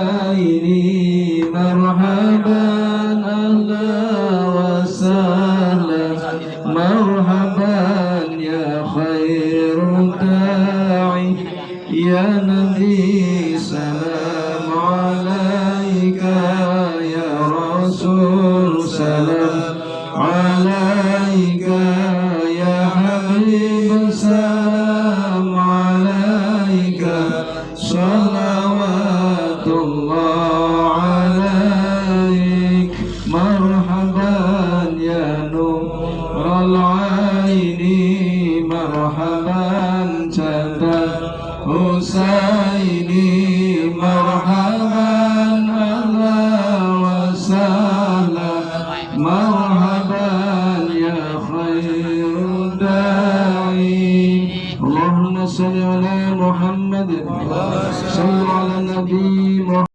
حسيني مرحبا أهلا وسهلا مرحبا يا خير داعي يا نبي سلام عليك يا رسول سلام عليك يا حبيب سلام عليك صلوات الله عليك مرحبا يا نور العين مرحبا جدا حسيني مرحبا أهلا وسهلا مرحبا يا خير داعي اللهم صل على محمد صل على النبي محمد